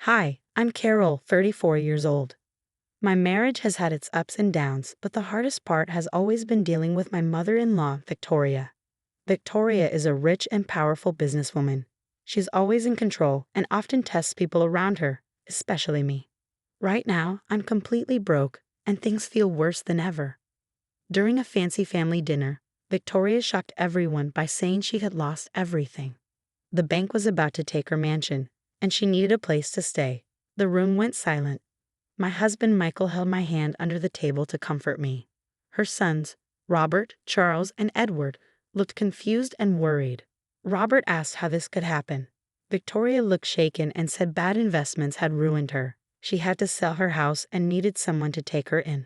Hi, I'm Carol, 34 years old. My marriage has had its ups and downs, but the hardest part has always been dealing with my mother-in-law, Victoria. Victoria is a rich and powerful businesswoman. She's always in control and often tests people around her, especially me. Right now, I'm completely broke, and things feel worse than ever. During a fancy family dinner, Victoria shocked everyone by saying she had lost everything. The bank was about to take her mansion, and she needed a place to stay. The room went silent. My husband Michael held my hand under the table to comfort me. Her sons, Robert, Charles, and Edward, looked confused and worried. Robert asked how this could happen. Victoria looked shaken and said bad investments had ruined her. She had to sell her house and needed someone to take her in.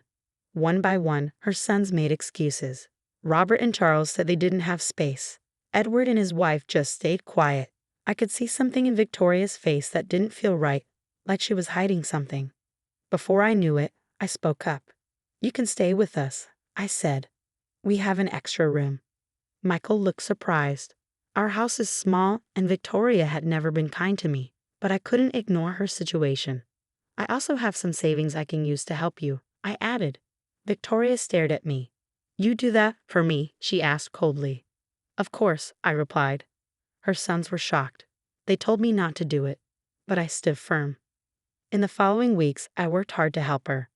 One by one, her sons made excuses. Robert and Charles said they didn't have space. Edward and his wife just stayed quiet. I could see something in Victoria's face that didn't feel right, like she was hiding something. Before I knew it, I spoke up. "You can stay with us," I said. "We have an extra room." Michael looked surprised. Our house is small, and Victoria had never been kind to me, but I couldn't ignore her situation. "I also have some savings I can use to help you," I added. Victoria stared at me. "You do that for me?" she asked coldly. "Of course," I replied. Her sons were shocked. They told me not to do it, but I stood firm. In the following weeks, I worked hard to help her.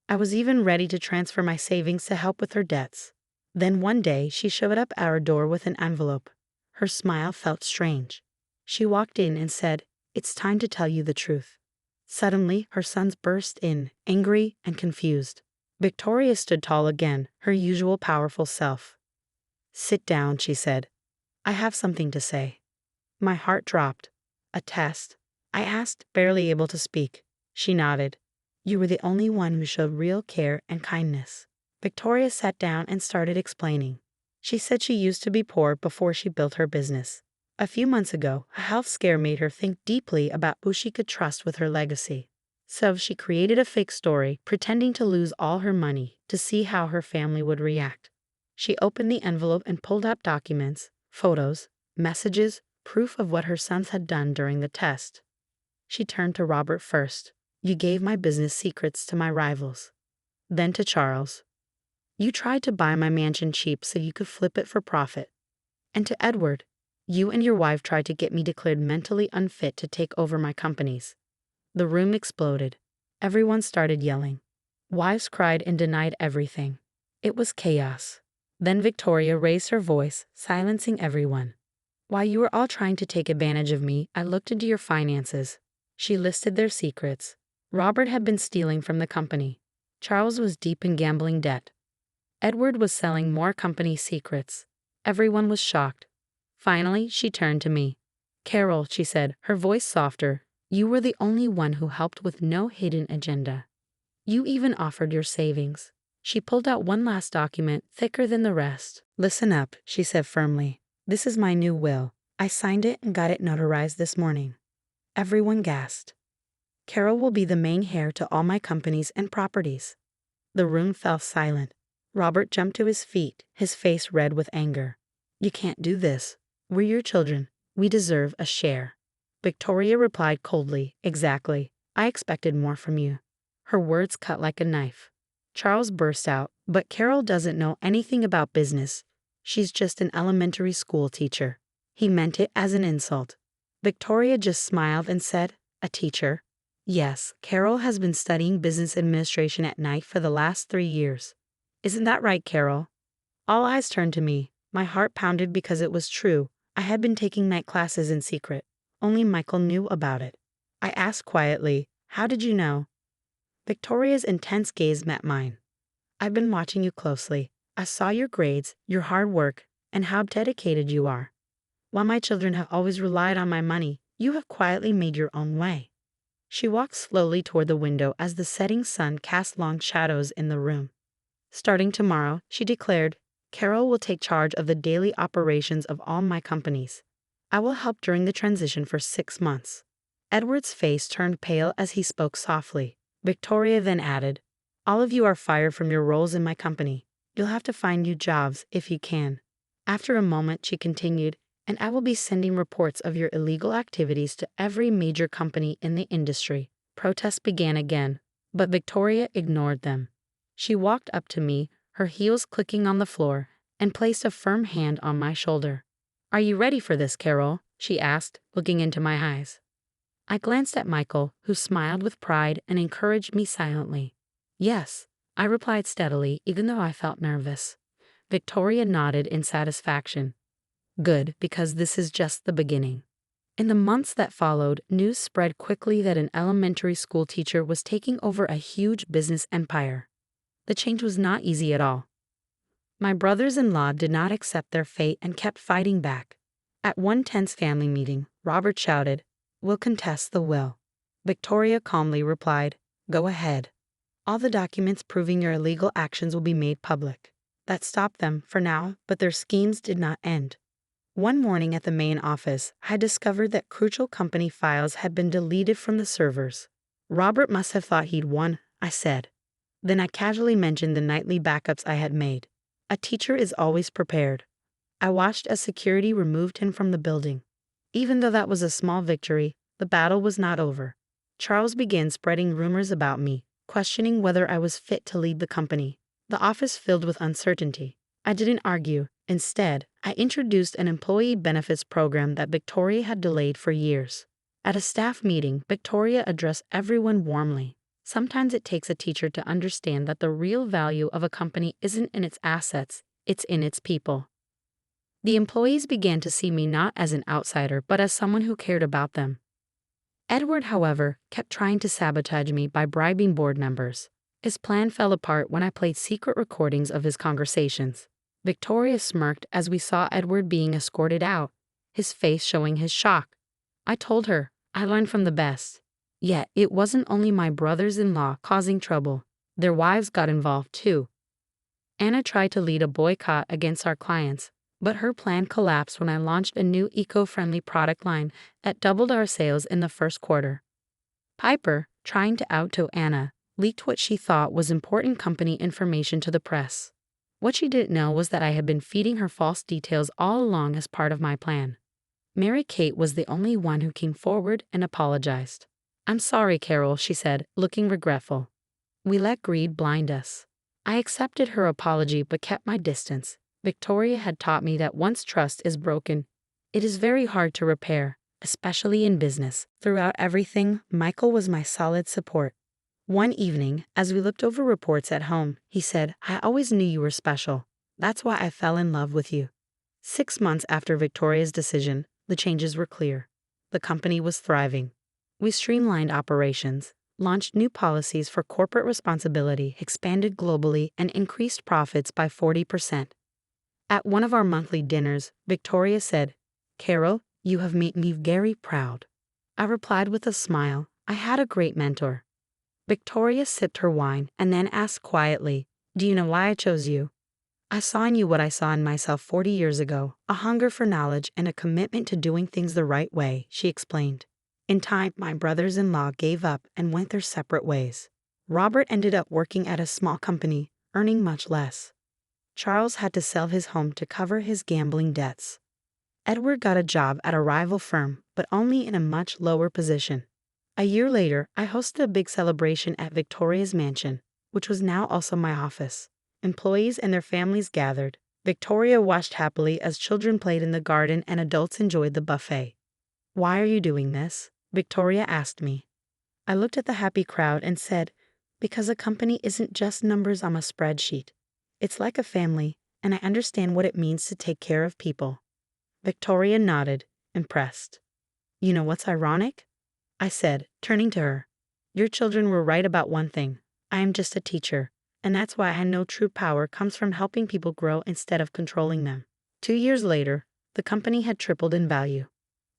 I was even ready to transfer my savings to help with her debts. Then one day, she showed up at our door with an envelope. Her smile felt strange. She walked in and said, "It's time to tell you the truth." Suddenly, her sons burst in, angry and confused. Victoria stood tall again, her usual powerful self. "Sit down," she said. "I have something to say." My heart dropped. "A test?" I asked, barely able to speak. She nodded. "You were the only one who showed real care and kindness." Victoria sat down and started explaining. She said she used to be poor before she built her business. A few months ago, a health scare made her think deeply about who she could trust with her legacy. So she created a fake story, pretending to lose all her money to see how her family would react. She opened the envelope and pulled out documents, photos, messages, proof of what her sons had done during the test. She turned to Robert first. "You gave my business secrets to my rivals." Then to Charles. "You tried to buy my mansion cheap so you could flip it for profit." And to Edward. "You and your wife tried to get me declared mentally unfit to take over my companies." The room exploded. Everyone started yelling. Wives cried and denied everything. It was chaos. Then Victoria raised her voice, silencing everyone. "While you were all trying to take advantage of me, I looked into your finances." She listed their secrets. Robert had been stealing from the company. Charles was deep in gambling debt. Edward was selling more company secrets. Everyone was shocked. Finally, she turned to me. "Carol," she said, her voice softer, "you were the only one who helped with no hidden agenda. You even offered your savings." She pulled out one last document, thicker than the rest. "Listen up," she said firmly. "This is my new will. I signed it and got it notarized this morning." Everyone gasped. "Carol will be the main heir to all my companies and properties." The room fell silent. Robert jumped to his feet, his face red with anger. "You can't do this. We're your children. We deserve a share." Victoria replied coldly, "Exactly. I expected more from you." Her words cut like a knife. Charles burst out, "But Carol doesn't know anything about business. She's just an elementary school teacher." He meant it as an insult. Victoria just smiled and said, "A teacher?" "Yes, Carol has been studying business administration at night for the last 3 years. Isn't that right, Carol?" All eyes turned to me. My heart pounded because it was true. I had been taking night classes in secret. Only Michael knew about it. I asked quietly, "How did you know?" Victoria's intense gaze met mine. "I've been watching you closely. I saw your grades, your hard work, and how dedicated you are. While my children have always relied on my money, you have quietly made your own way." She walked slowly toward the window as the setting sun cast long shadows in the room. "Starting tomorrow," she declared, "Carol will take charge of the daily operations of all my companies. I will help during the transition for 6 months." Edward's face turned pale as he spoke softly. Victoria then added, "All of you are fired from your roles in my company. You'll have to find new jobs if you can." After a moment, she continued, and I will be sending reports of your illegal activities to every major company in the industry. Protests began again, but Victoria ignored them. She walked up to me, her heels clicking on the floor, and placed a firm hand on my shoulder. "Are you ready for this, Carol?" she asked, looking into my eyes. I glanced at Michael, who smiled with pride and encouraged me silently. "Yes," I replied steadily, even though I felt nervous. Victoria nodded in satisfaction. "Good, because this is just the beginning." In the months that followed, news spread quickly that an elementary school teacher was taking over a huge business empire. The change was not easy at all. My brothers-in-law did not accept their fate and kept fighting back. At one tense family meeting, Robert shouted, "We'll contest the will." Victoria calmly replied, "Go ahead. All the documents proving your illegal actions will be made public." That stopped them for now, but their schemes did not end. One morning at the main office, I discovered that crucial company files had been deleted from the servers. "Robert must have thought he'd won," I said. Then I casually mentioned the nightly backups I had made. A teacher is always prepared. I watched as security removed him from the building. Even though that was a small victory, the battle was not over. Charles began spreading rumors about me, questioning whether I was fit to lead the company. The office filled with uncertainty. I didn't argue. Instead, I introduced an employee benefits program that Victoria had delayed for years. At a staff meeting, Victoria addressed everyone warmly. Sometimes it takes a teacher to understand that the real value of a company isn't in its assets, it's in its people. The employees began to see me not as an outsider, but as someone who cared about them. Edward, however, kept trying to sabotage me by bribing board members. His plan fell apart when I played secret recordings of his conversations. Victoria smirked as we saw Edward being escorted out, his face showing his shock. I told her, I learned from the best. Yet it wasn't only my brothers-in-law causing trouble. Their wives got involved too. Anna tried to lead a boycott against our clients, but her plan collapsed when I launched a new eco-friendly product line that doubled our sales in the first quarter. Piper, trying to outdo Anna, leaked what she thought was important company information to the press. What she didn't know was that I had been feeding her false details all along as part of my plan. Mary Kate was the only one who came forward and apologized. "I'm sorry, Carol," she said, looking regretful. "We let greed blind us." I accepted her apology but kept my distance. Victoria had taught me that once trust is broken, it is very hard to repair, especially in business. Throughout everything, Michael was my solid support. One evening, as we looked over reports at home, he said, "I always knew you were special. That's why I fell in love with you." 6 months after Victoria's decision, the changes were clear. The company was thriving. We streamlined operations, launched new policies for corporate responsibility, expanded globally, and increased profits by 40%. At one of our monthly dinners, Victoria said, "Carol, you have made me very proud." I replied with a smile, "I had a great mentor." Victoria sipped her wine and then asked quietly, "Do you know why I chose you?" "I saw in you what I saw in myself 40 years ago, a hunger for knowledge and a commitment to doing things the right way," she explained. In time, my brothers-in-law gave up and went their separate ways. Robert ended up working at a small company, earning much less. Charles had to sell his home to cover his gambling debts. Edward got a job at a rival firm, but only in a much lower position. A year later, I hosted a big celebration at Victoria's mansion, which was now also my office. Employees and their families gathered. Victoria watched happily as children played in the garden and adults enjoyed the buffet. "Why are you doing this?" Victoria asked me. I looked at the happy crowd and said, "Because a company isn't just numbers on a spreadsheet. It's like a family, and I understand what it means to take care of people." Victoria nodded, impressed. "You know what's ironic?" I said, turning to her. "Your children were right about one thing. I am just a teacher, and that's why I know true power comes from helping people grow instead of controlling them." 2 years later, the company had tripled in value.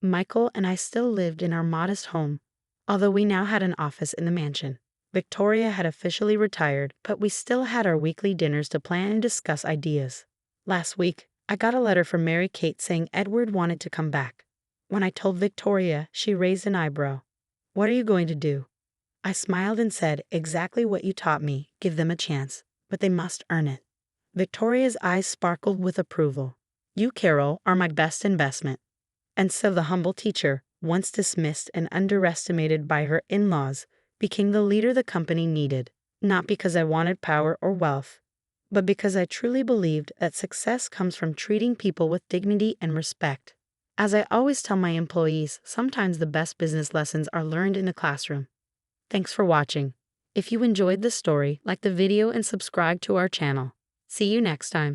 Michael and I still lived in our modest home, although we now had an office in the mansion. Victoria had officially retired, but we still had our weekly dinners to plan and discuss ideas. Last week, I got a letter from Mary Kate saying Edward wanted to come back. When I told Victoria, she raised an eyebrow. "What are you going to do?" I smiled and said, "Exactly what you taught me, give them a chance, but they must earn it." Victoria's eyes sparkled with approval. You, Carol, are my best investment. And so the humble teacher, once dismissed and underestimated by her in-laws, became the leader the company needed, not because I wanted power or wealth, but because I truly believed that success comes from treating people with dignity and respect. As I always tell my employees, sometimes the best business lessons are learned in a classroom. Thanks for watching. If you enjoyed this story, like the video and subscribe to our channel. See you next time.